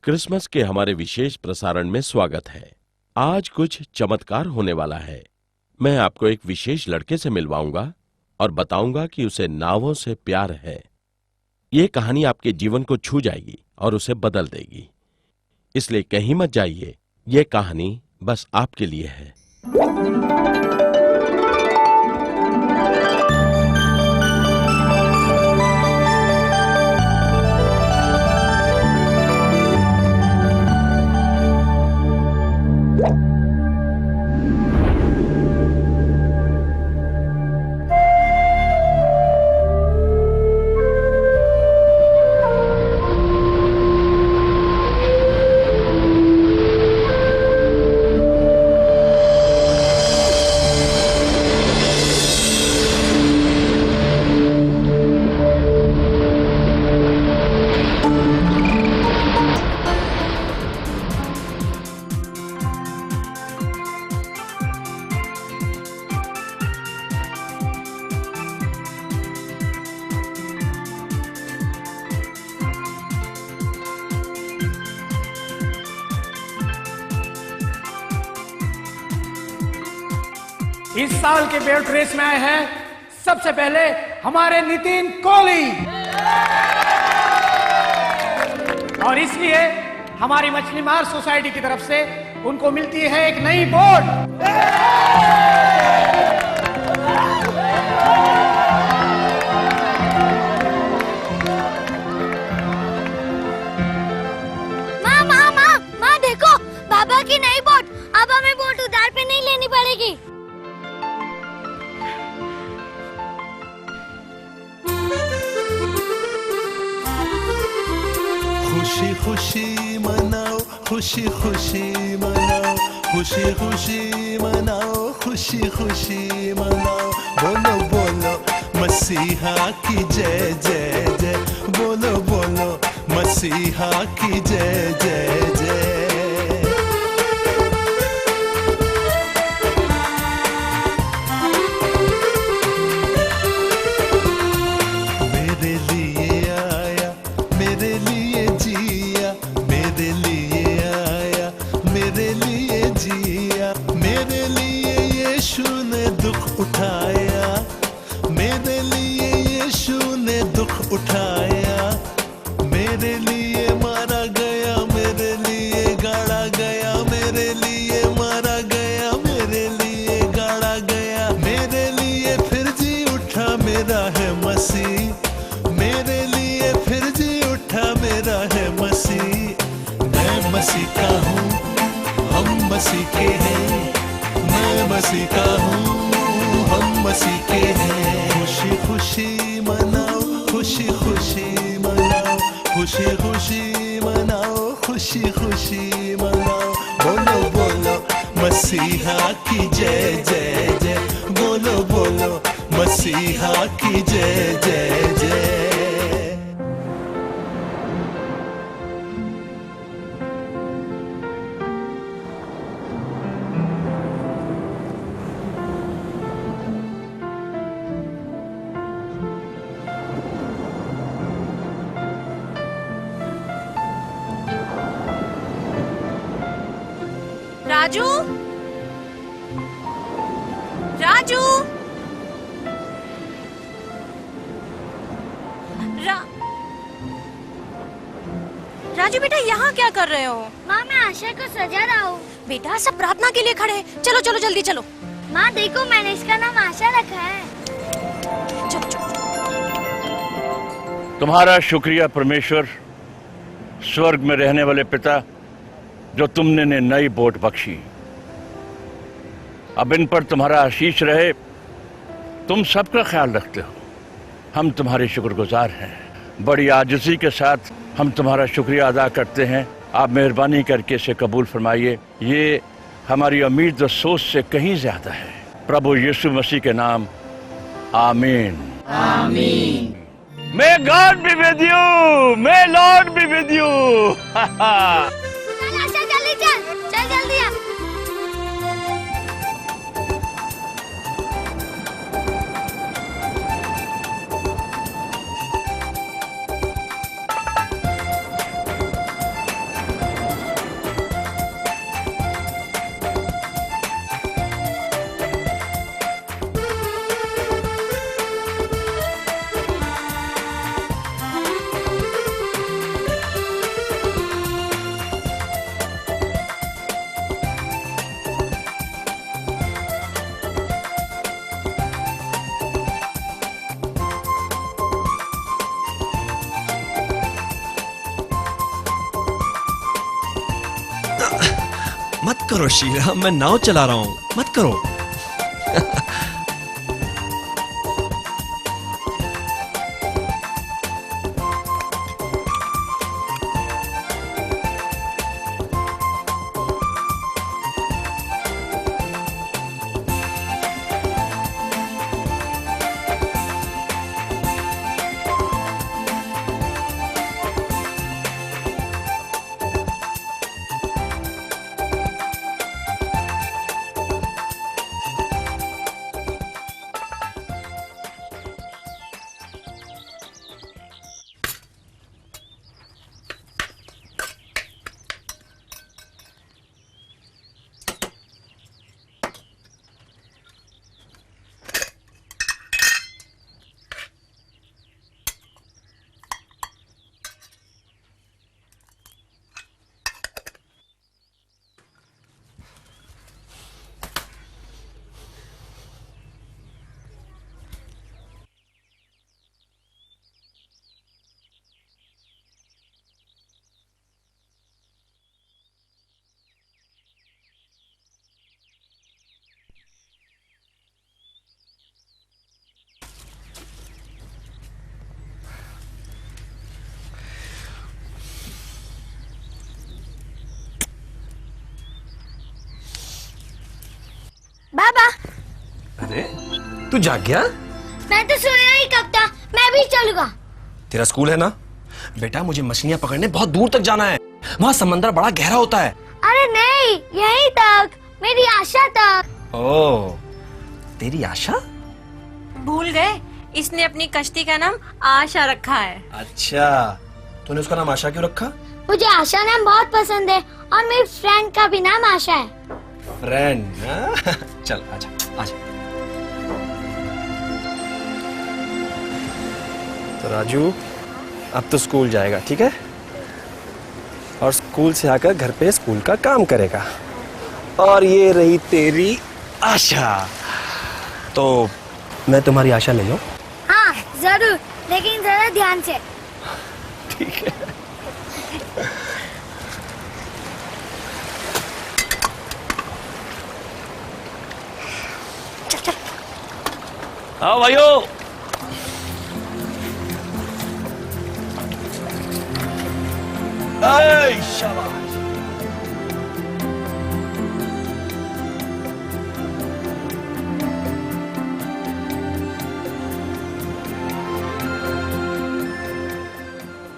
Christmas के हमारे विशेष प्रसारण में स्वागत है। आज कुछ चमत्कार होने वाला है। मैं आपको एक विशेष लड़के से मिलवाऊंगा और बताऊंगा कि उसे नावों से प्यार है। ये कहानी आपके जीवन को छू जाएगी और उसे बदल देगी, इसलिए कहीं मत जाइए। ये कहानी बस आपके लिए है। इस साल के बेल्ट रेस में आए हैं सबसे पहले हमारे नितिन कोहली, और इसलिए हमारी मछली मार सोसाइटी की तरफ से उनको मिलती है एक नई बोट। माँ देखो, बाबा की नई बोट। अब हमें बोट उधार पे नहीं लेनी पड़ेगी। खुशी खुशी मनाओ, खुशी खुशी मनाओ, खुशी खुशी मनाओ, खुशी खुशी मनाओ। बोलो बोलो मसीहा की जय जय जय, बोलो बोलो मसीहा की जय जय जय। मेरे लिए आया, मेरे लिए जिया, मेरे लिए आया, मेरे लिए जिया, मेरे लिए यीशु ने दुख उठाया, मेरे लिए यीशु ने दुख उठाया, मेरे लिए मारा गया, मेरे लिए गाड़ा गया, मेरे लिए मारा गया, मेरे लिए गाड़ा गया, मेरे लिए फिर जी उठा, मेरा है मसीह, मेरे लिए फिर जी उठा, मेरा है मसीह। मैं मसीह का हूँ, हम मसीह के हैं, मैं मसीह का हूँ, हम मसीह के हैं। खुशी खुशी मनाओ, खुशी खुशी मनाओ, खुशी खुशी मनाओ, खुशी खुशी मनाओ। बोलो बोलो मसीहा की जय जय जय, बोलो बोलो मसीहा की जय जय जय। राजू, राजू, राजू बेटा यहाँ क्या कर रहे हो? माँ मैं आशा को सजा रहा हूँ। बेटा सब प्रार्थना के लिए खड़े हैं। चलो चलो जल्दी चलो। माँ देखो, मैंने इसका नाम आशा रखा है। चलो चलो। तुम्हारा शुक्रिया परमेश्वर, स्वर्ग में रहने वाले पिता, जो तुमने ने नई बोट बख्शी। अब इन पर तुम्हारा आशीष रहे। तुम सबका ख्याल रखते हो, हम तुम्हारे शुक्रगुजार हैं। बड़ी आजिज़ी के साथ हम तुम्हारा शुक्रिया अदा करते हैं। आप मेहरबानी करके इसे कबूल फरमाइए। ये हमारी उम्मीद और सोच से कहीं ज्यादा है। प्रभु यीशु मसीह के नाम, आमीन। आमीन। May God be with you. May Lord be with you. चल आशा, जल्दी चल, चल जल्दी आ। मत करो शीला, मैं नाव चला रहा हूँ, मत करो। बाबा, अरे तू जाग गया? मैं तो सोया ही कब था, मैं भी चलूंगा। तेरा स्कूल है ना? बेटा मुझे मछलियां पकड़ने बहुत दूर तक जाना है, वहाँ समंदर बड़ा गहरा होता है। अरे नहीं, यहीं तक, मेरी आशा तक। ओह, तेरी आशा? भूल गए, इसने अपनी कश्ती का नाम आशा रखा है। अच्छा, तूने उसका नाम आशा क्यों रखा? मुझे आशा नाम बहुत पसंद है और मेरी फ्रेंड का भी नाम आशा है। फ्रेंड? चल आजा आजा। तो राजू अब तो स्कूल जाएगा, ठीक है? और स्कूल से आकर घर पे स्कूल का काम करेगा। और ये रही तेरी आशा। तो मैं तुम्हारी आशा ले लूं? हाँ जरूर, लेकिन जरा ध्यान से। ठीक है। आओ भाइयों, शाबाश।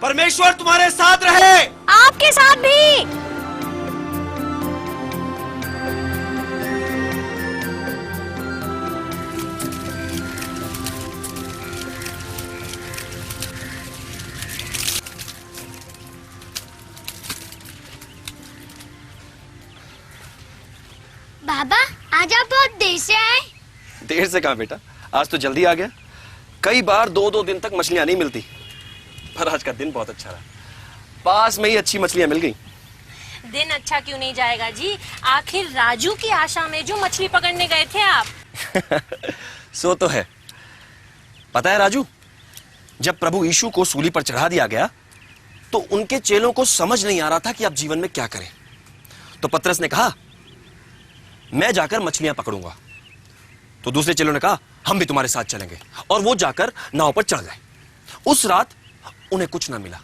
परमेश्वर तुम्हारे साथ रहे। आपके साथ भी। बाबा, आज आप बहुत देर से आए। देर से कहाँ बेटा, आज तो जल्दी आ गया। कई बार 2-2 दिन तक मछलियां नहीं मिलती, पर आज का दिन बहुत अच्छा रहा। पास में ही अच्छी मछलियां मिल गई। दिन अच्छा क्यों नहीं जाएगा जी? आखिर राजू की आशा में जो मछली पकड़ने गए थे आप। सो तो है। पता है राजू, जब प्रभु यीशु को सूली पर चढ़ा दिया गया तो उनके चेलों को समझ नहीं आ रहा था कि आप जीवन में क्या करें। तो पतरस ने कहा, मैं जाकर मछलियां पकड़ूंगा। तो दूसरे चेलों ने कहा, हम भी तुम्हारे साथ चलेंगे। और वो जाकर नाव पर चढ़ गए। उस रात उन्हें कुछ ना मिला।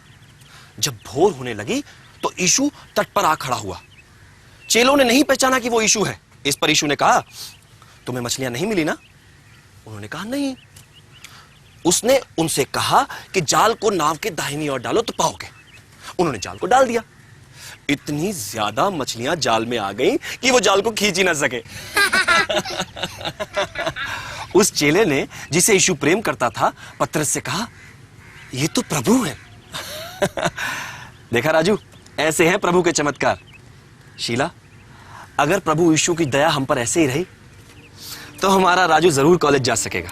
जब भोर होने लगी तो यीशु तट पर आ खड़ा हुआ। चेलों ने नहीं पहचाना कि वो यीशु है। इस पर यीशु ने कहा, तुम्हें मछलियां नहीं मिली ना? उन्होंने कहा, नहीं। उसने उनसे कहा कि जाल को नाव के दाहिनी ओर डालो तो पाओगे। उन्होंने जाल को डाल दिया। इतनी ज्यादा मछलियां जाल में आ गईं कि वो जाल को खींच ही ना सके। उस चेले ने, जिसे यीशु प्रेम करता था, पतरस से कहा, ये तो प्रभु है। देखा राजू, ऐसे हैं प्रभु के चमत्कार। शीला, अगर प्रभु यीशु की दया हम पर ऐसे ही रही तो हमारा राजू जरूर कॉलेज जा सकेगा।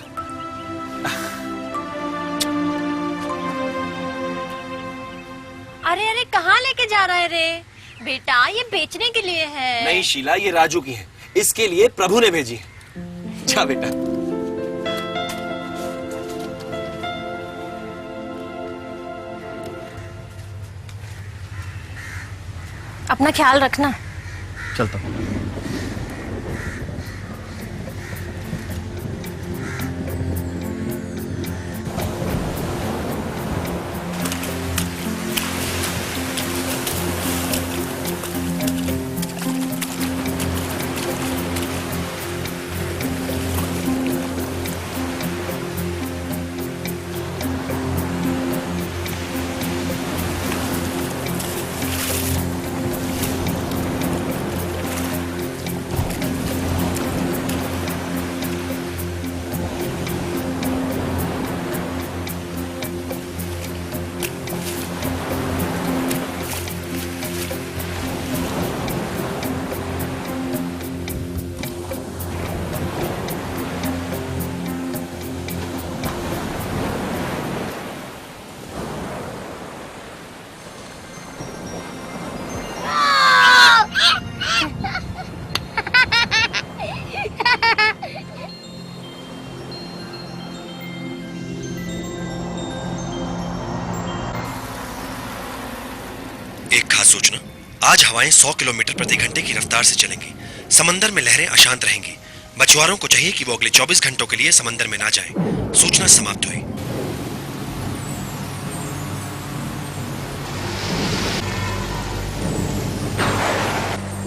अरे अरे, कहाँ लेके जा रहा है रे? बेटा, ये बेचने के लिए है। नहीं शीला, ये राजू की है, इसके लिए प्रभु ने भेजी है। जा बेटा। अपना ख्याल रखना। चलता हूँ। एक खास सूचना, आज हवाएं 100 किलोमीटर प्रति घंटे की रफ्तार से चलेंगी। समंदर में लहरें अशांत रहेंगी। मछुआरों को चाहिए कि वो अगले 24 घंटों के लिए समंदर में ना जाएं। सूचना समाप्त हुई।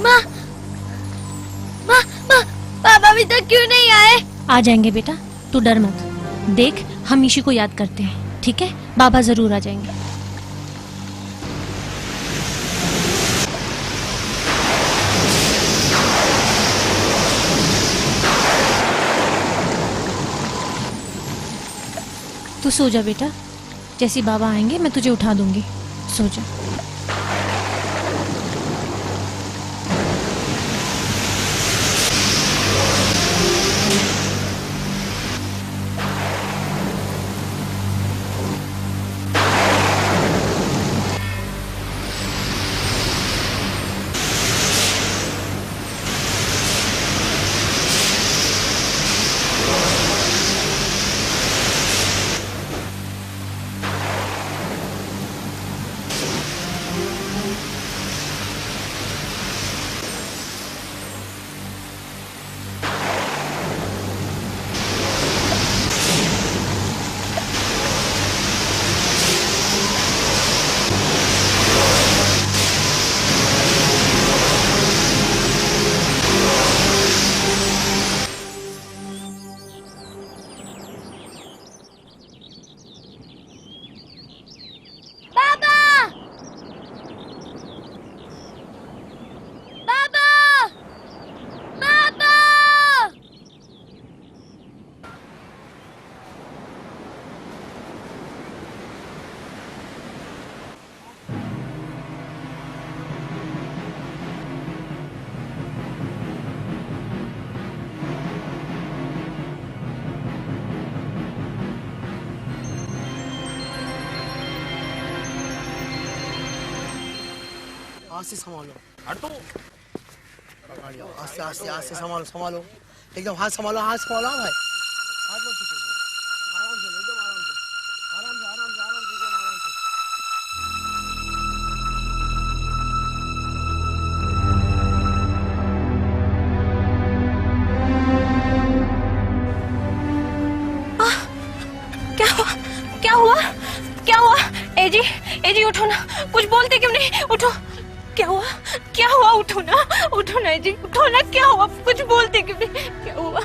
माँ, माँ, माँ, पापा अभी तक क्यों नहीं आए? आ जाएंगे बेटा, तू डर मत। देख, हम ईशु को याद करते हैं, ठीक है? बाबा जरूर आ जाएंगे। तू सो जा बेटा, जैसे बाबा आएंगे मैं तुझे उठा दूंगी। सो जा। आस्ते संभालो। हटो। आस्ते आस्ते आस्ते संभालो संभालो। एकदम हाथ संभालो भाई। हाथ मत छूटो। आराम से एकदम आराम से। आराम से आराम से आराम से एकदम आराम से। क्या हुआ? क्या हुआ? एजी उठो ना, कुछ बोलते क्यों नहीं? उठो। क्या हुआ? क्या हुआ? उठो ना एजी, उठो ना। क्या हुआ? कुछ बोलते क्यों नहीं? क्या हुआ?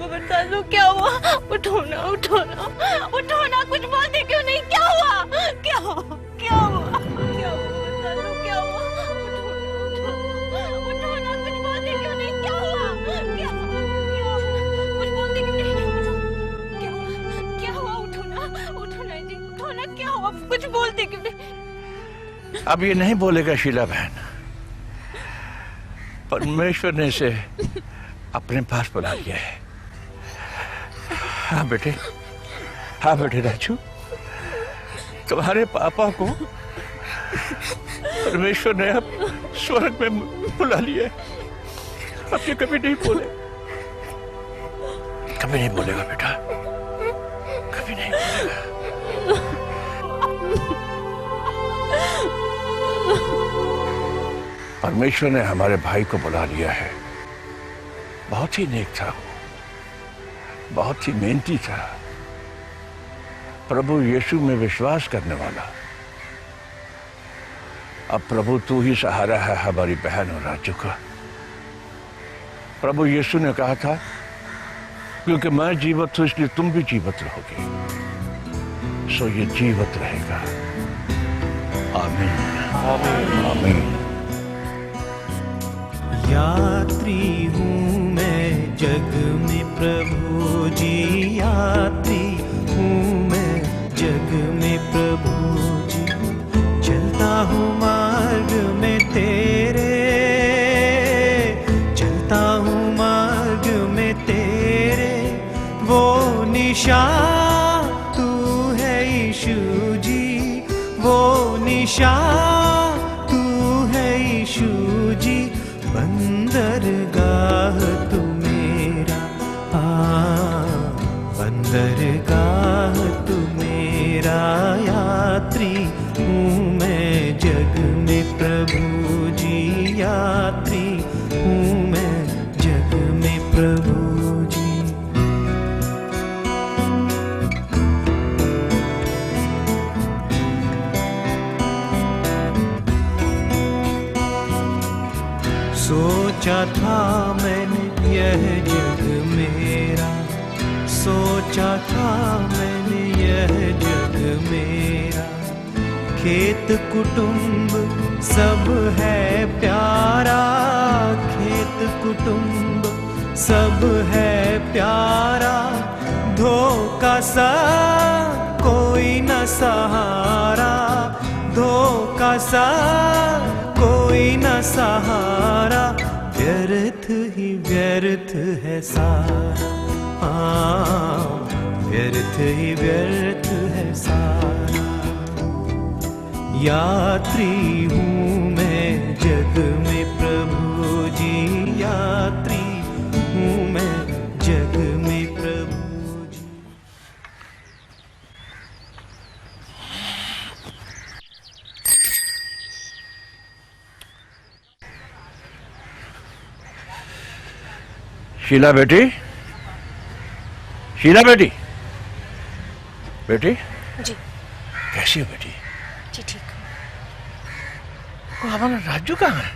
बता दो क्या हुआ? उठो ना, कुछ बोलते क्यों नहीं? क्या हुआ? क्या हुआ? बता दो क्या हुआ? उठो ना, कुछ बोलते क्यों नहीं? क्या हुआ? कुछ बोलते क्यों नहीं? क्या हुआ? उठो ना जी, उठो ना। क्या हुआ? कुछ बोलते क्यों नहीं? अब ये नहीं बोलेगा शीला बहन। परमेश्वर ने इसे अपने पास बुला लिया है। हाँ बेटे राजू, तुम्हारे पापा को परमेश्वर ने अब स्वर्ग में बुला लिया है। अब ये कभी नहीं बोलेगा बेटा, कभी नहीं बोलेगा। परमेश्वर ने हमारे भाई को बुला लिया है। बहुत ही नेक था वो, बहुत ही मेहनती था, प्रभु यीशु में विश्वास करने वाला। अब प्रभु तू ही सहारा है हमारी बहन और राजू का। प्रभु यीशु ने कहा था, क्योंकि मैं जीवित हूं इसलिए तुम भी जीवित रहोगे, सो ये जीवित रहेगा। आमीन आमीन आमीन। यात्री हूँ मैं जग में प्रभु जी, यात्री हूँ मैं जग में प्रभु जी। चलता हूँ मार्ग में तेरे, चलता हूँ मार्ग में तेरे। वो निशान तू है यीशु जी, वो निशान तू है यीशु जी। बंदरगाह तू मेरा, बंदरगाह तू मेरा। यात्री हूँ मैं जग में प्रभु जी, यात्री हूँ मैं जग में प्रभु जी। सोचा था मैंने यह जग मेरा, सोचा था मैंने यह जग मेरा। खेत कुटुंब सब है प्यारा, खेत कुटुंब सब है प्यारा। धोखा सा कोई न सहारा, धोखा सा कोई न सहारा। व्यर्थ ही व्यर्थ है सारा, व्यर्थ ही व्यर्थ है सारा। यात्री हूँ मैं जग में प्रभु जी, यात्री हूँ मैं जग में प्रभु जी। शीला बेटी, शीला बेटी, बेटी जी कैसी हो बेटी? जी ठीक वो हमारा राजू कहाँ है?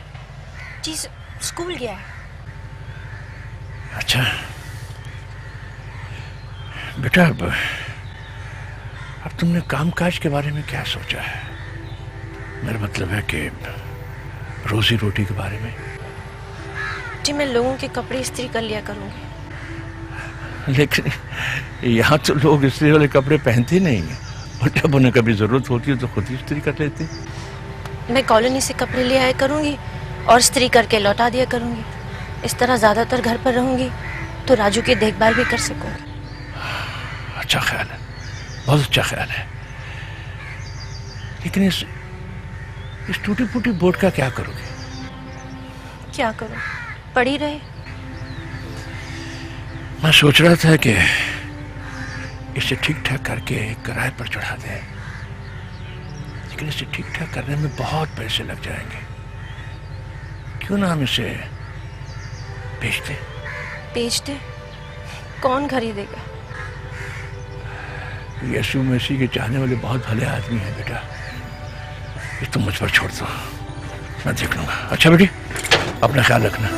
जी स्कूल गया है। अच्छा बेटा, अब तुमने कामकाज के बारे में क्या सोचा है? मेरा मतलब है कि रोजी रोटी के बारे में। जी मैं लोगों के कपड़े इस्त्री कर लिया करूंगी। लेकिन यहाँ तो लोग इस्त्री वाले कपड़े पहनते नहीं हैं, और जब उन्हें कभी जरूरत होती है तो खुद ही इस्त्री कर लेते हैं। मैं कॉलोनी से कपड़े ले आया करूंगी और इस्त्री करके लौटा दिया करूंगी। इस तरह ज्यादातर घर पर रहूंगी तो राजू की देखभाल भी कर सकूंगी। अच्छा ख्याल है, बहुत अच्छा ख्याल है। लेकिन इस टूटी फूटी बोट का क्या करोगे? क्या करूं, पड़ी रहे। मैं सोच रहा था कि इसे ठीक ठाक करके किराए पर चढ़ा दें, लेकिन इसे ठीक ठाक करने में बहुत पैसे लग जाएंगे। क्यों ना हम इसे बेच दें? बेच दे? कौन खरीदेगा? यीशु मसीह के चाहने वाले बहुत भले आदमी हैं बेटा, ये तुम मुझ पर छोड़ दो, मैं देख लूंगा। अच्छा बेटी, अपना ख्याल रखना।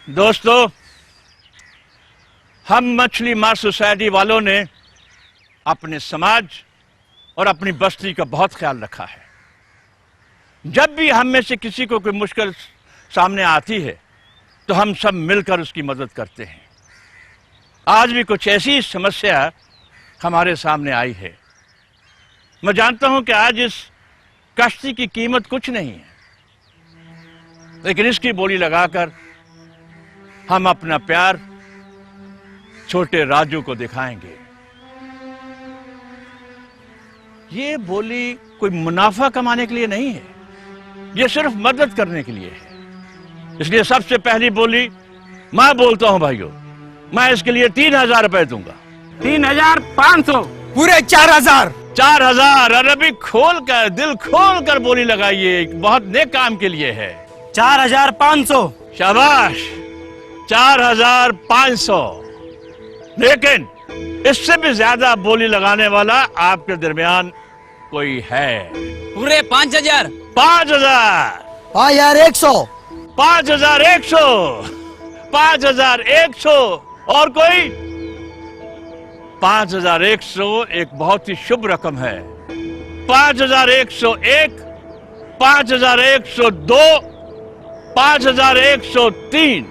दोस्तों, हम मछली मार सोसाइटी वालों ने अपने समाज और अपनी बस्ती का बहुत ख्याल रखा है। जब भी हम में से किसी को कोई मुश्किल सामने आती है तो हम सब मिलकर उसकी मदद करते हैं। आज भी कुछ ऐसी समस्या हमारे सामने आई है। मैं जानता हूं कि आज इस कश्ती की कीमत कुछ नहीं है, लेकिन इसकी बोली लगाकर हम अपना प्यार छोटे राजू को दिखाएंगे। ये बोली कोई मुनाफा कमाने के लिए नहीं है, ये सिर्फ मदद करने के लिए है। इसलिए सबसे पहली बोली मैं बोलता हूं भाइयों, मैं इसके लिए 3,000 रुपए दूंगा। 3,500। पूरे 4,000। 4,000। अरे भी खोल कर, दिल खोल कर बोली लगाइए, बहुत नेक काम के लिए है। 4,500। शाबाश, 4,500। लेकिन इससे भी ज्यादा बोली लगाने वाला आपके दरमियान कोई है? पूरे 5,000। 5,000। 5,100। 5,100। 5,100। और कोई? 5,100 एक बहुत ही शुभ रकम है। 5,101, 5,102, 5,103।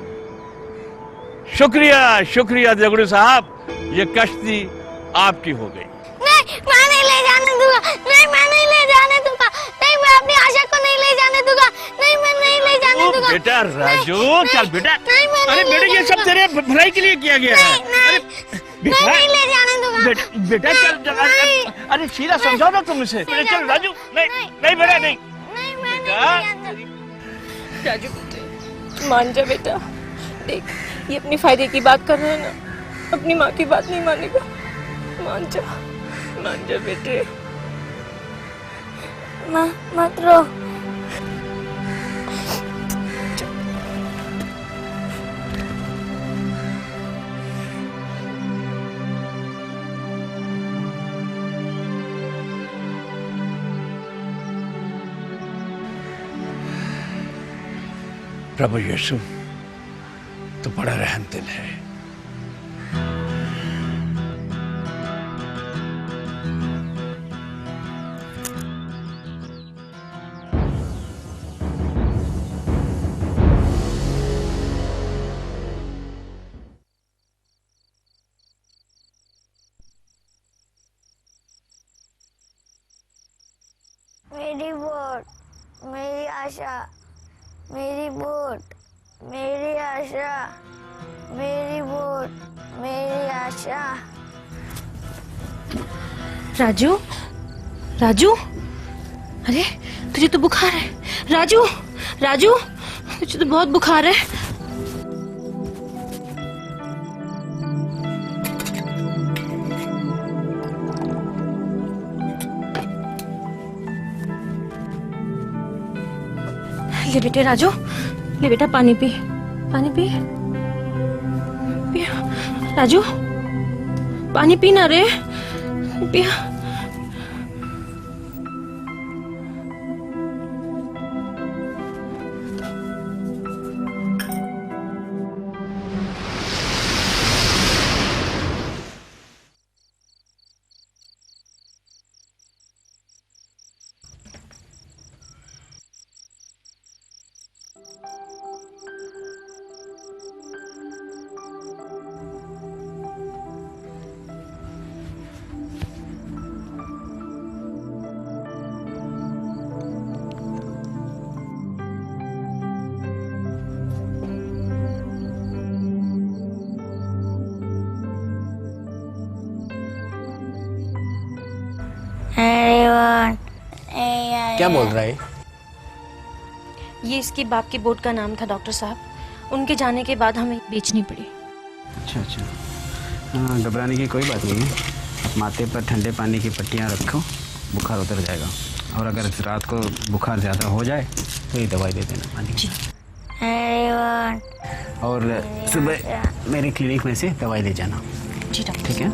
शुक्रिया, शुक्रिया देगुड़ी साहब, ये कश्ती आपकी हो गई। नहीं, मैं नहीं ले जाने दूंगा। नहीं, मैं नहीं ले जाने दूंगा। नहीं, मैं अपनी आशा को नहीं ले जाने दूंगा। नहीं, मैं नहीं ले जाने दूंगा। बेटा राजू, चल बेटा। नहीं, मैं अरे नहीं बेटा, ले ये सब तेरे भलाई के लिए किया गया है। नहीं, मैं नहीं ले जाने दूंगा। बेटा चल, अरे सीधा समझाओ ना तुम इसे। चल राजू, नहीं नहीं बेटा, नहीं। नहीं, मैं नहीं ले जाने। राजू बेटे, मान जा बेटा। देख, ये अपनी फायदे की बात कर रहा है ना, अपनी माँ की बात नहीं मानेगा। मान जा बेटे। माँ, मत रो। प्रभु यीशु तो बड़ा रहमदिल है। मेरी वोट, मेरी आशा, मेरी वोट, मेरी आशा, मेरी वोट, मेरी आशा। राजू, राजू, अरे तुझे तो बुखार है। राजू, राजू, तुझे तो बहुत बुखार है। ले बेटे राजू, ले बेटा, पानी पी, पानी पी, पी। राजू, पानी पीना रे, पिया। क्या बोल रहा है? ये इसके बाप के बोट का नाम था डॉक्टर साहब। उनके जाने के बाद हमें बेचनी पड़ी। अच्छा अच्छा, हाँ, घबराने की कोई बात नहीं है। माथे पर ठंडे पानी की पट्टियाँ रखो, बुखार उतर जाएगा। और अगर रात को बुखार ज़्यादा हो जाए तो ये दवाई दे देना पानी की। और सुबह मेरे क्लिनिक में से दवाई ले जाना। जी डॉक्टर। ठीक है।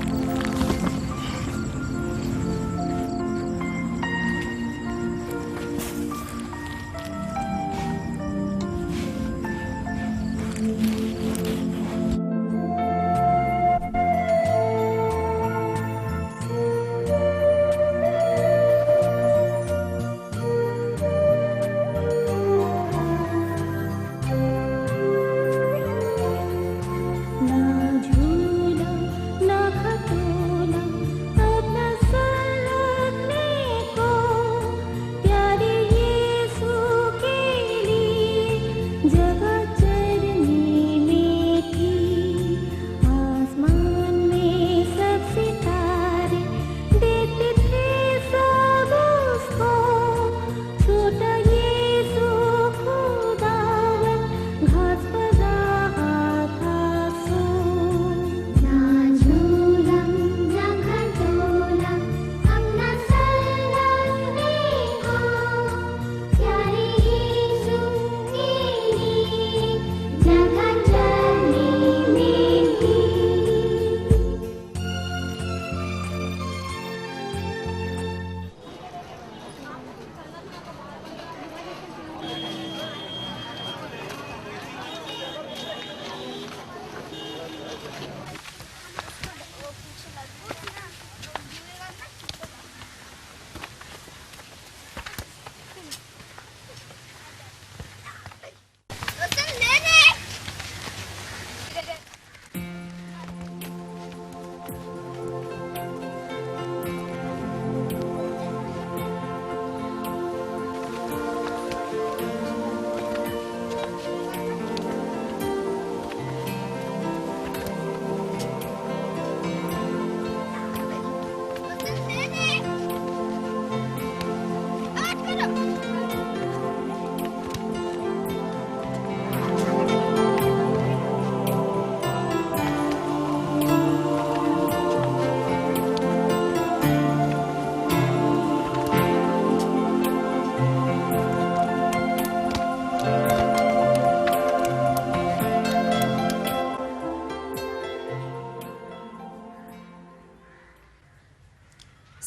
ना झूला ना खतरा।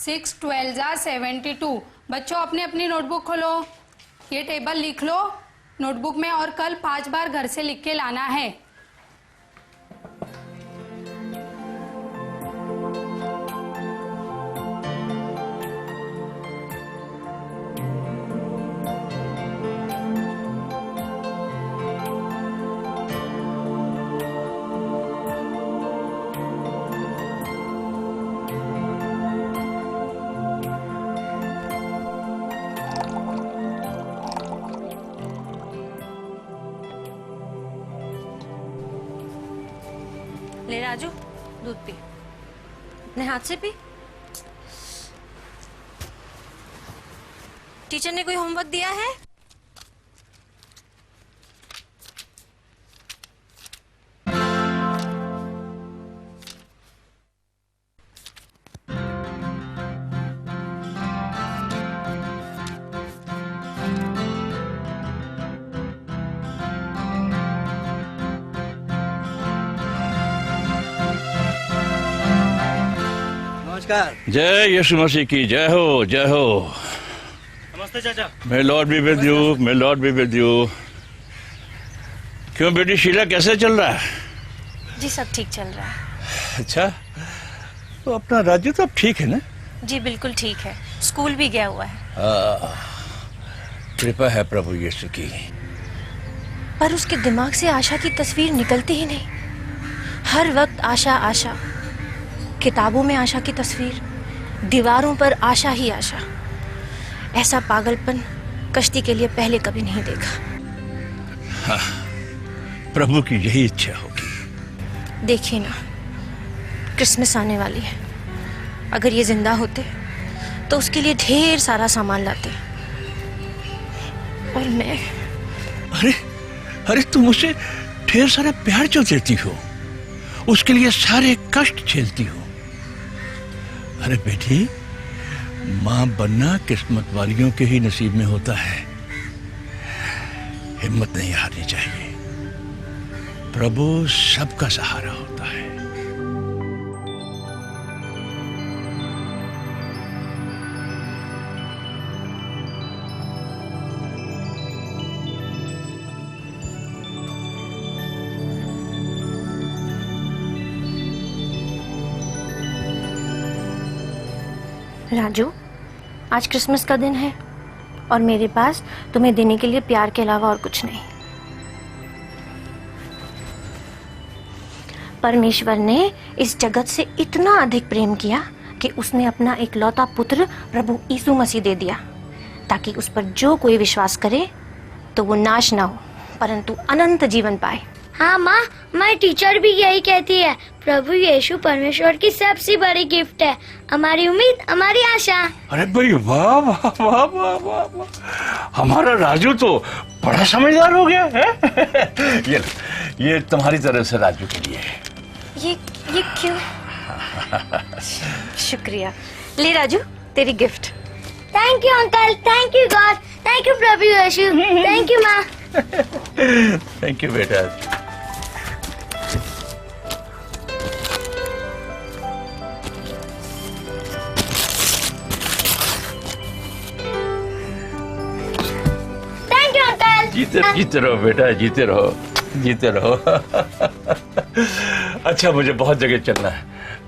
6 12 जा 72। बच्चों अपनी अपनी नोटबुक खोलो, ये टेबल लिख लो नोटबुक में और कल 5 बार घर से लिख के लाना है। ले राजू, दूध पी, अपने हाथ से पी। टीचर ने कोई होमवर्क दिया है? जय यीशु मसीह की जय हो, जय हो। नमस्ते चाचा। May lord be with you, may lord be with you. क्यों बेटी शीला, कैसे चल रहा है? जी सब ठीक चल रहा है। अच्छा, तो अपना राजू तो अब ठीक है ना? जी बिल्कुल ठीक है, स्कूल भी गया हुआ है। कृपा है प्रभु यीशु की। पर उसके दिमाग से आशा की तस्वीर निकलती ही नहीं। हर वक्त आशा आशा, किताबों में आशा की तस्वीर, दीवारों पर आशा ही आशा। ऐसा पागलपन कश्ती के लिए पहले कभी नहीं देखा। हाँ, प्रभु की यही इच्छा होगी। देखिए ना, क्रिसमस आने वाली है। अगर ये जिंदा होते तो उसके लिए ढेर सारा सामान लाते, और मैं। अरे अरे, तुम उसे ढेर सारा प्यार जो देती हो, उसके लिए सारे कष्ट झेलती हो। अरे बेटी, मां बनना किस्मत वालियों के ही नसीब में होता है। हिम्मत नहीं हारनी चाहिए। प्रभु सबका सहारा होता है। राजू, आज क्रिसमस का दिन है और मेरे पास तुम्हें देने के लिए प्यार के अलावा और कुछ नहीं। परमेश्वर ने इस जगत से इतना अधिक प्रेम किया कि उसने अपना इकलौता पुत्र प्रभु यीशु मसीह दे दिया, ताकि उस पर जो कोई विश्वास करे तो वो नाश ना हो परंतु अनंत जीवन पाए। हाँ माँ, हमारी टीचर भी यही कहती है। प्रभु यीशु परमेश्वर की सबसे बड़ी गिफ्ट है, हमारी उम्मीद, हमारी आशा। अरे भाई, वाह वाह वाह वाह वाह वाह, हमारा राजू तो बड़ा समझदार हो गया है। ये तुम्हारी तरफ से राजू के लिए है। ये क्यों? शुक्रिया। ले राजू, तेरी gift. Thank you uncle, thank you God, thank you प्रभु यीशु, थैंक यू माँ। थैंक यू बेटा। Thank you uncle. जीते रहो बेटा, जीते रहो, जीते रहो। अच्छा, मुझे बहुत जगह चलना है,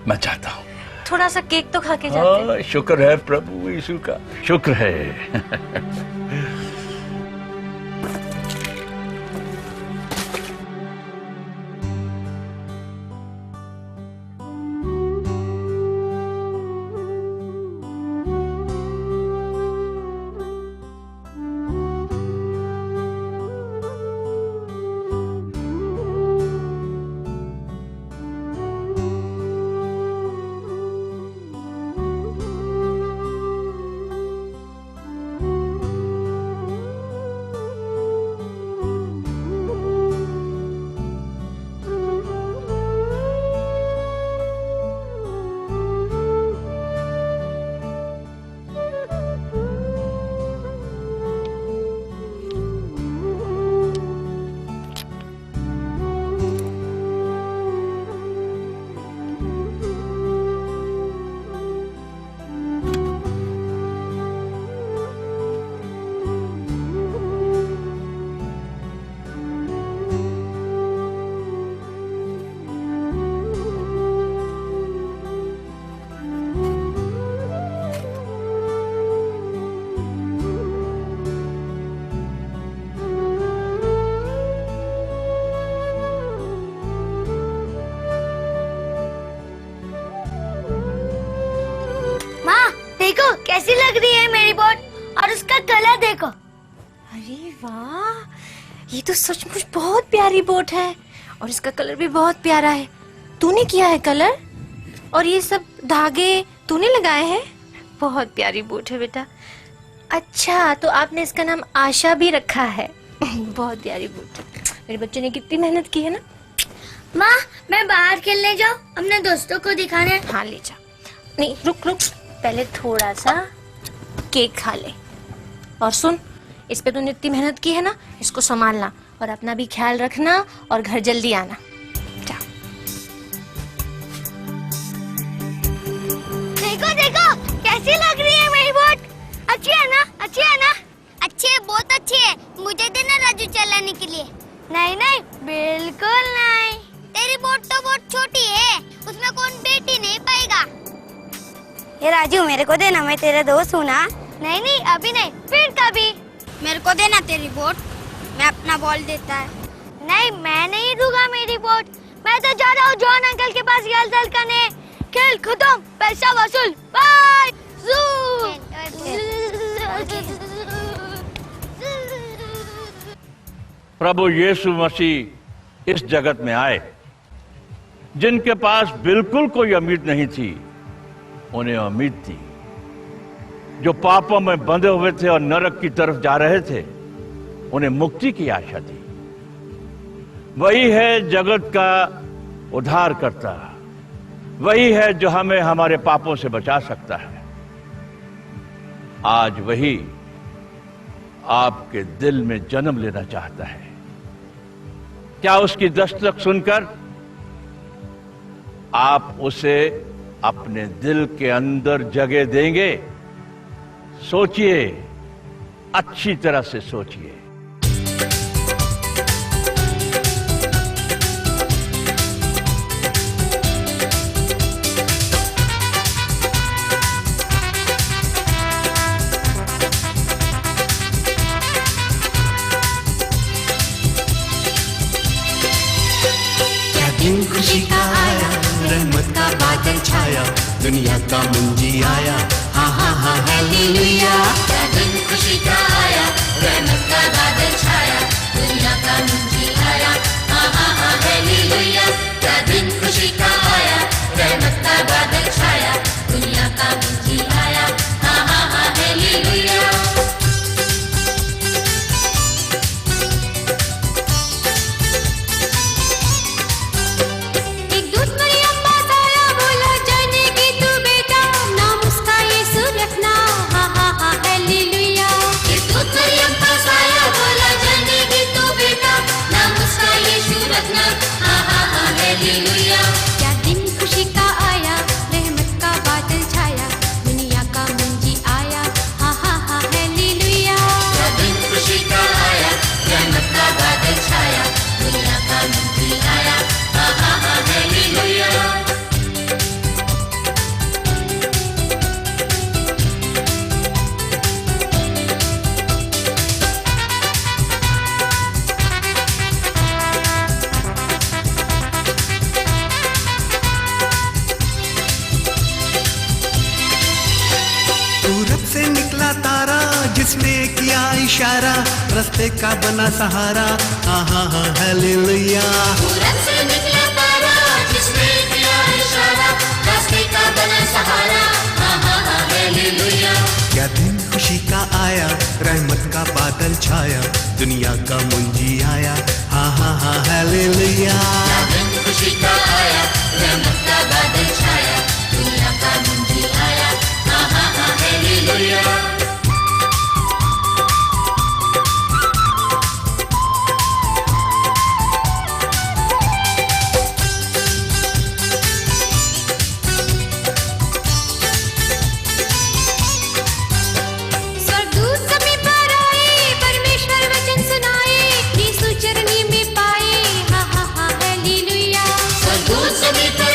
मैं चाहता हूँ थोड़ा सा केक तो खा के जाते। शुक्र है प्रभु यीशु का, शुक्र है। कैसी लग रही है मेरी बोट? और उसका कलर देखो। अरे वाह, ये तो सचमुच बहुत प्यारी बोट है और इसका कलर भी बहुत प्यारा है। तूने किया है कलर? और ये सब धागे तूने लगाए हैं? बहुत प्यारी बोट है बेटा। अच्छा, तो आपने इसका नाम आशा भी रखा है। बहुत प्यारी बोट है। मेरे बच्चे ने कितनी मेहनत की है ना। माँ, मैं बाहर खेलने जाऊँ? अपने दोस्तों को दिखाने। हाँ ले जा। नहीं रुक, पहले थोड़ा सा केक खा ले। और सुन, इस पे तूने इतनी मेहनत की है ना, इसको संभालना और अपना भी ख्याल रखना और घर जल्दी आना। जा। देखो देखो कैसी लग रही है मेरी बोट? अच्छी है ना? अच्छी है ना? अच्छी है, बहुत अच्छी है। मुझे देना राजू चलाने के लिए। नहीं नहीं, बिल्कुल नहीं। तेरी बोट तो बहुत छोटी है, उसमें कौन बैठ ही नहीं पाएगा। ये राजू, मेरे को देना, मैं तेरा दोस्त हूँ ना। नहीं नहीं, अभी नहीं, फिर कभी। मेरे को देना तेरी बोट, मैं अपना बॉल देता है। नहीं, मैं नहीं दूंगा मेरी बोट। मैं तो जा रहा हूँ जॉन अंकल के पास गल करने। खेल खत्म, पैसा वसूल, बाय। प्रभु यीशु मसीह इस जगत में आए। जिनके पास बिल्कुल कोई उम्मीद नहीं थी, उन्हें उम्मीद थी। जो पापों में बंधे हुए थे और नरक की तरफ जा रहे थे, उन्हें मुक्ति की आशा थी। वही है जगत का उद्धार करता, वही है जो हमें हमारे पापों से बचा सकता है। आज वही आपके दिल में जन्म लेना चाहता है। क्या उसकी दस्तक सुनकर आप उसे अपने दिल के अंदर जगह देंगे? सोचिए, अच्छी तरह से सोचिए। दिन खुशी का आया, रहमत का बादल छाया, दुनिया का मुंजी आया, हा हा हा हालेलुया। क्या दिन खुशी का आया, रहमत का बादल छाया, दुनिया का मुंजी आया, हा हा हा हालेलुया। क्या दिन खुशी का आया, रहमत का बादल छाया, दुनिया का मुंजी आया, हा हा हा हालेलुया। क्या दिन खुशी का आया, रहमत का बादल छाया, दुनिया का मुंजी आया, हा हा हा हालेलुया। क्या दिन खुशी का आया, रहमत का बादल छाया, दुनिया का मुंजी आया, हा हा हा हालेलुया। पूरब से निकला तारा, जिसने किया इशारा, रास्ते का बना सहारा, हा हा हा हालेलुया। पूरब से निकला तारा, जिसने किया इशारा, रास्ते का बना सहारा, हा हा हा हालेलुया। क्या दिन खुशी का आया, रहमत का बादल छाया, दुनिया का मुंजी आया, हा हा हा हालेलुया। क्या दिन खुशी का आया, रहमत का बादल छाया, दुनिया का मुंजी आया, हा हा हा हालेलुया। स्वर्गदूत समय पर आए, परमेश्वर वचन सुनाए, यीशु चरनी में पाए, हा हा हा हालेलुया। स्वर्गदूत समय पर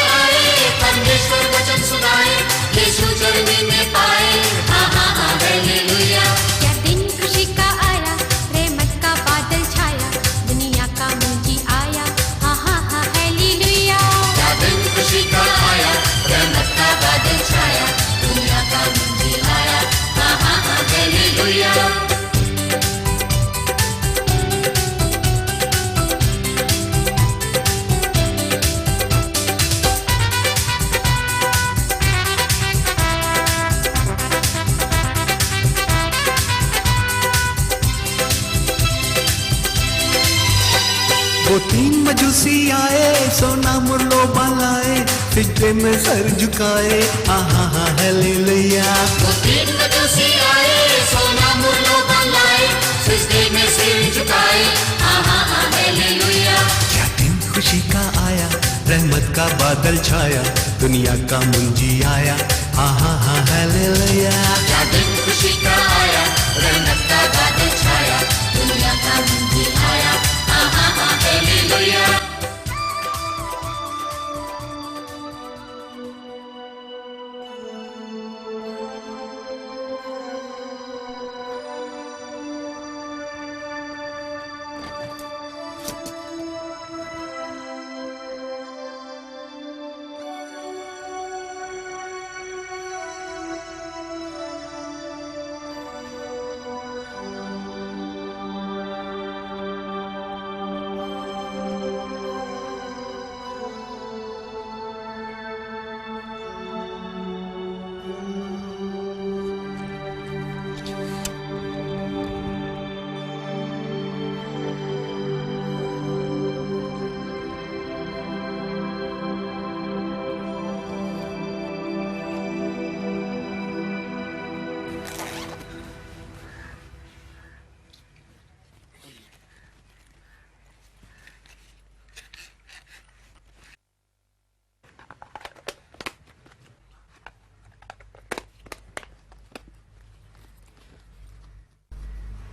मजूसी आए, सोना मुर्लो बलाए, सिजदे में सर झुकाए, आहा हा हालेलुया। वो तीन मजूसी आए, सोना मुर्लो बलाए, सिजदे में सिर झुकाए, आहा हा हालेलुया। क्या दिन खुशी का आया, रहमत का बादल छाया, दुनिया का मुंजी आया, आहा हा हालेलुया। क्या दिन खुशी का आया, रहमत का बादल छाया, दुनिया का मुंजी आया, आहा हा हालेलुया।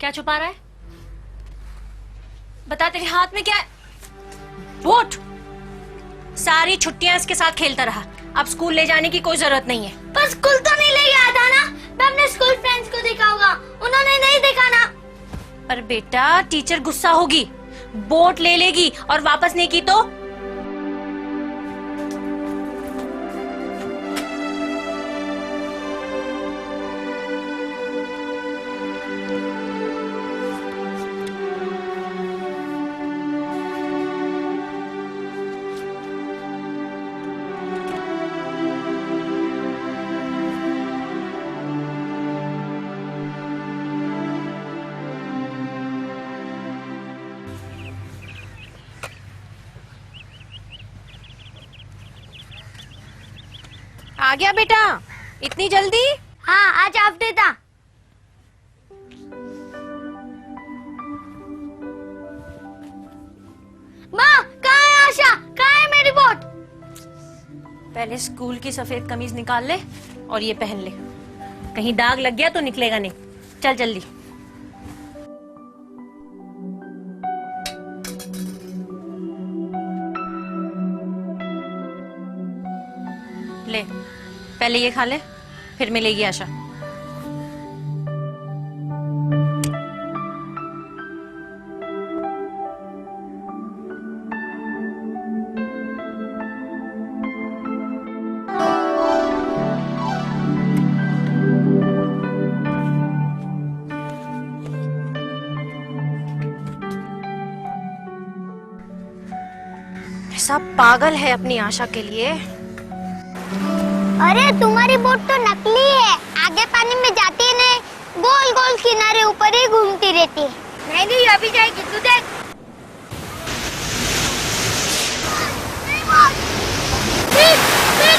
क्या छुपा रहा है? बता, तेरे हाथ में क्या है? बोट। सारी छुट्टियां इसके साथ खेलता रहा, अब स्कूल ले जाने की कोई जरूरत नहीं है। पर स्कूल तो नहीं ले गया था ना, मैं अपने स्कूल फ्रेंड्स को देखा होगा, उन्होंने नहीं देखा ना। पर बेटा, टीचर गुस्सा होगी, बोट ले लेगी और वापस नहीं की तो? आ गया बेटा, इतनी जल्दी? हाँ, आज हाफ डे था। माँ, कहाँ है आशा? कहाँ है मेरी बोट? पहले स्कूल की सफेद कमीज निकाल ले और ये पहन ले, कहीं दाग लग गया तो निकलेगा नहीं। चल जल्दी। ले, पहले ये खा ले, फिर मिलेगी आशा। ऐसा पागल है अपनी आशा के लिए। अरे तुम्हारी बोट तो नकली है, आगे पानी में जाती नहीं, गोल गोल किनारे ऊपर ही घूमती रहती है। नहीं नहीं, अभी जाएगी, तू देख। मेरी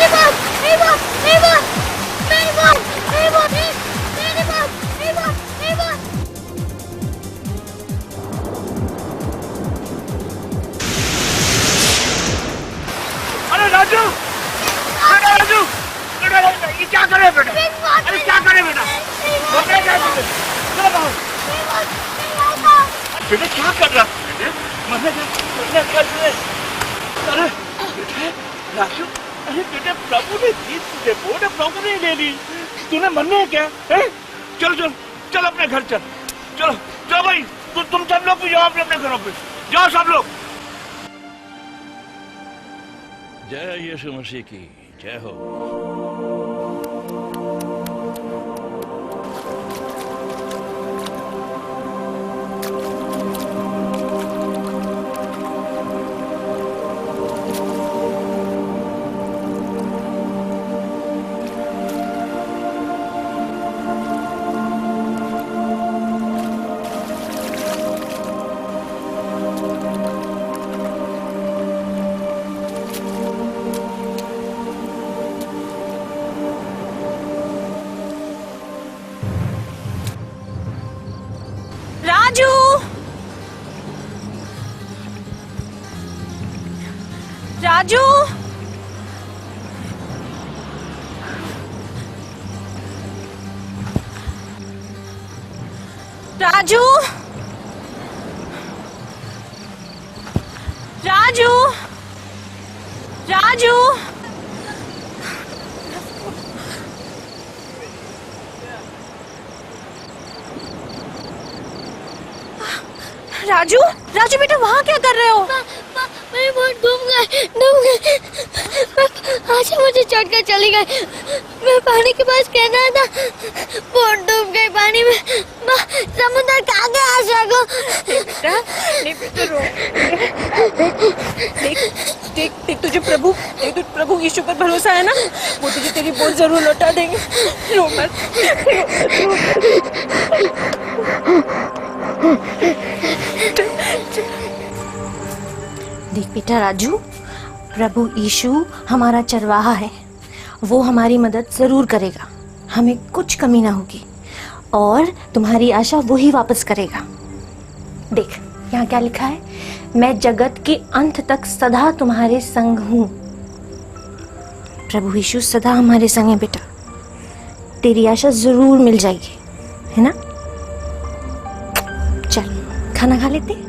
बोट, मेरी बोट, मेरी बोट, मेरी बोट, मेरी बोट, मेरी बोट, मेरी बोट, मेरी बोट, मेरी बोट। अरे राजू, राजू, ये क्या करे बेटा? अरे क्या करे बेटा? बेटा क्या करे? चलो बाहर। बेटा क्या कर रहा है? मरने कर रहे। अरे बेटा राजू, अरे बेटा प्रभु ने दी तुझे बोट, प्रभु ने ले ली, तूने मरने है क्या? है? चल चल चल अपने घर चल, चलो चलो भाई, तुम सब लोग भी जाओ अपने घरों पे, जाओ सब लोग। जय यीशु मसीह की जय हो। राजू, राजू, राजू, राजू, राजू, राजू बेटा वहाँ क्या कर रहे हो? मेरी बोट डूब गई। आशा मुझे छोड़कर चली गई। मैं पानी के पास कहना था, बोट डूब गई पानी में। माँ, समुद्र कहाँ गया आशा को? बेटा, नहीं बेटा रो। देख देख देख, तुझे प्रभु यीशु पर भरोसा है ना? वो तुझे तेरी बोट जरूर लौटा देंगे। रो मत, रो मत। देख बेटा राजू, प्रभु यीशु हमारा चरवाहा है। वो हमारी मदद जरूर करेगा, हमें कुछ कमी ना होगी और तुम्हारी आशा वो ही वापस करेगा। देख यहाँ क्या लिखा है, मैं जगत के अंत तक सदा तुम्हारे संग हूँ। प्रभु यीशु सदा हमारे संग है बेटा, तेरी आशा जरूर मिल जाएगी, है ना? चल खाना खा लेते।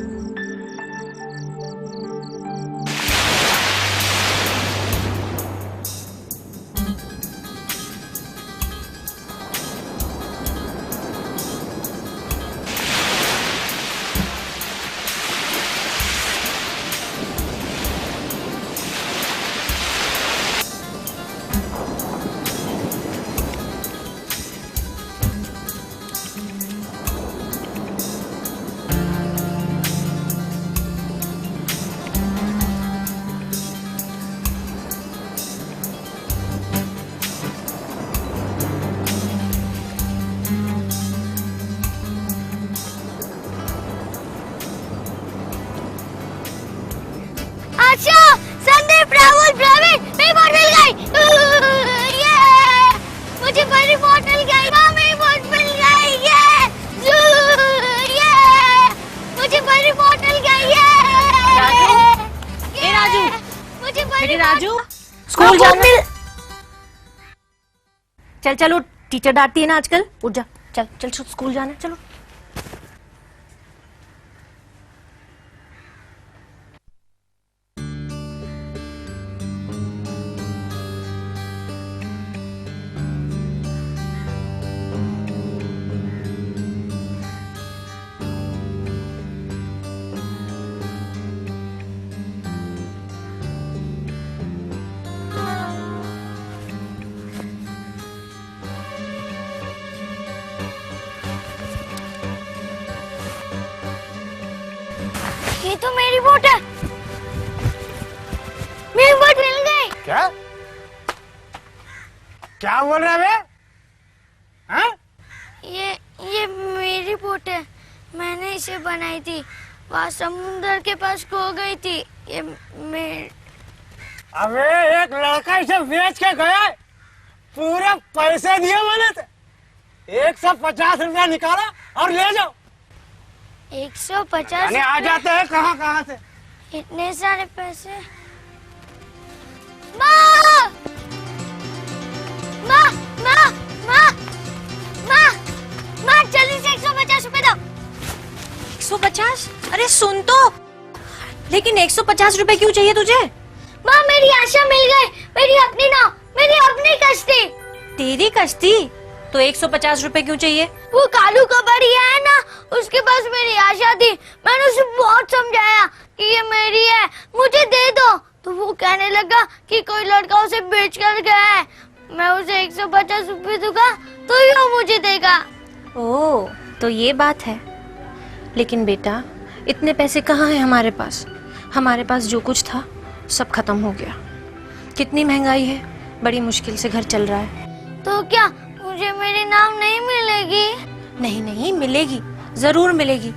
आशा, संदीप, राहुल, प्रवीण, मेरी बोट मिल गई। ये मुझे मेरी बोट मिल गई। माँ, मेरी बोट मिल गई। ये मुझे मेरी बोट मिल गई। ए राजू, मुझे मेरे राजू, स्कूल जाना। चल चलो, टीचर डांटती है ना आजकल। उठ जा, चल चल स्कूल जाना, चलो। ये तो मेरी बोट है। मेरी बोट मिल गई। क्या क्या बोल रहा है? हाँ? ये मेरी बोट है। मैंने इसे बनाई थी, वहाँ समुद्र के पास खो गई थी। ये अबे एक लड़का इसे बेच के गया, पूरे पैसे दिए मैंने। 150 रुपया निकाला और ले जाओ। 150 आ जाते हैं कहाँ से इतने सारे पैसे? माँ, माँ, माँ, माँ, माँ, माँ, जल्दी से 150 रुपए दो। 150? अरे सुन तो, लेकिन 150 रुपए क्यों चाहिए तुझे? माँ, मेरी आशा मिल गई। मेरी अपनी नाव, मेरी अपनी कश्ती। तेरी कश्ती? तो 150 रुपए क्यों चाहिए? वो कालू का बढ़िया है ना, उसके पास मेरी आशा थी। मैंने उसे बहुत समझाया कि ये मेरी है, मुझे दे दो। तो वो कहने लगा कि कोई लड़का उसे बेच कर गया है। मैं उसे 150 रुपए दूंगा तो ही वो मुझे देगा। ओह, तो ये बात है। लेकिन बेटा, इतने पैसे कहाँ हैं हमारे पास? हमारे पास जो कुछ था सब खत्म हो गया। कितनी महंगाई है, बड़ी मुश्किल से घर चल रहा है। तो क्या मुझे मेरी नाव नहीं मिलेगी? नहीं नहीं, मिलेगी, जरूर मिलेगी,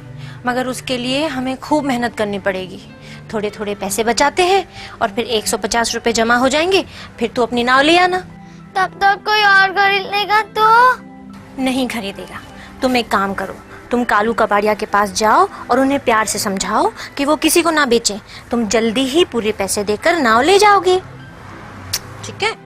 मगर उसके लिए हमें खूब मेहनत करनी पड़ेगी। थोड़े थोड़े पैसे बचाते हैं और फिर 150 रुपए जमा हो जाएंगे, फिर तू अपनी नाव ले आना। तब तक कोई और खरीद लेगा तो? नहीं खरीदेगा। तुम एक काम करो, तुम कालू कबाड़िया के पास जाओ और उन्हें प्यार से समझाओ कि वो किसी को ना बेचें। तुम जल्दी ही पूरे पैसे देकर नाव ले जाओगे, ठीक है?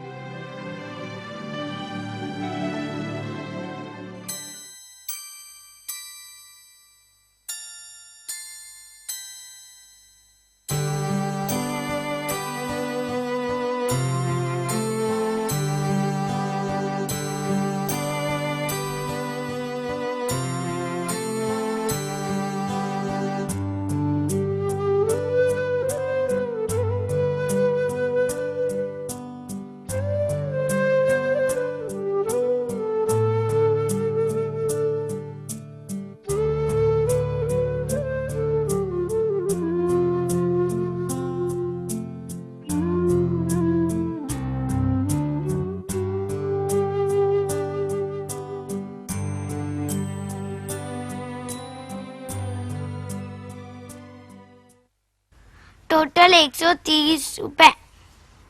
टोटल 130 रुपए।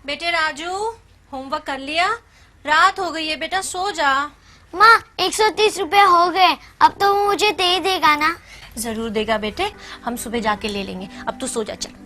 बेटे राजू, होमवर्क कर लिया? रात हो गई है बेटा, सो जा। माँ 130 रुपए हो गए, अब तो वो मुझे दे देगा ना? जरूर देगा बेटे, हम सुबह जाके ले लेंगे। अब तू सो जा, चल।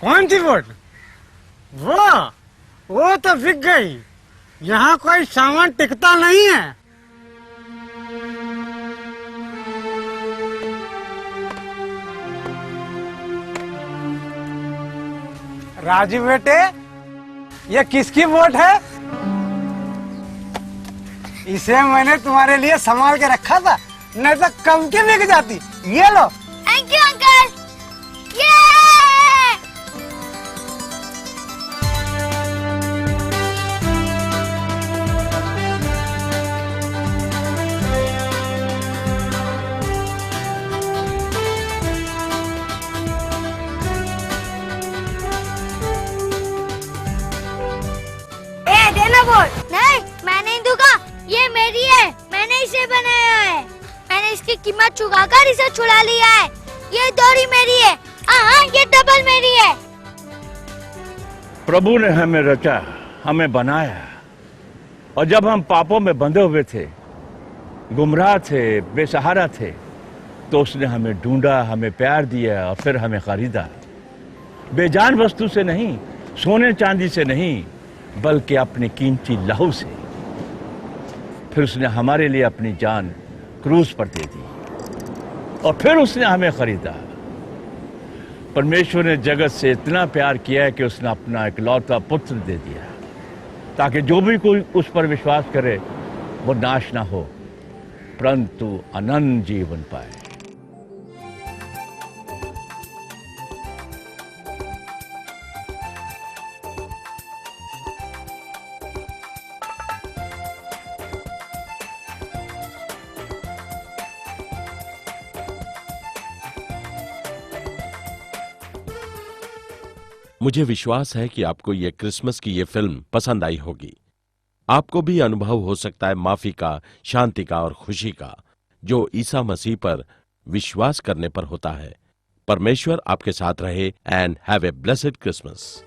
कौन सी बोट? वो तो बिक गई। यहाँ कोई सामान टिकता नहीं है। राजू बेटे, ये किसकी बोट है? इसे मैंने तुम्हारे लिए संभाल के रखा था, नहीं तो कम की बिक जाती। ये लो। Thank you uncle. देना बोल। नहीं, मैं नहीं दूंगा, ये मेरी है, मैंने इसे बनाया है। मैंने इसकी कीमत चुकाकर इसे छुड़ा लिया है। ये डोरी मेरी है। हाँ, ये डबल मेरी है। प्रभु ने हमें रचा, हमें बनाया, और जब हम पापों में बंधे हुए थे, गुमराह थे, बेसहारा थे, तो उसने हमें ढूंढा, हमें प्यार दिया और फिर हमें खरीदा। बेजान वस्तु से नहीं, सोने चांदी से नहीं, बल्कि अपने कीमती लहू से। फिर उसने हमारे लिए अपनी जान क्रूज पर दे दी और फिर उसने हमें खरीदा। परमेश्वर ने जगत से इतना प्यार किया है कि उसने अपना इकलौता पुत्र दे दिया, ताकि जो भी कोई उस पर विश्वास करे वो नाश ना हो, परंतु अनंत जीवन पाए। मुझे विश्वास है कि आपको ये क्रिसमस की ये फिल्म पसंद आई होगी। आपको भी अनुभव हो सकता है माफी का, शांति का और खुशी का, जो ईसा मसीह पर विश्वास करने पर होता है। परमेश्वर आपके साथ रहे and have a blessed Christmas.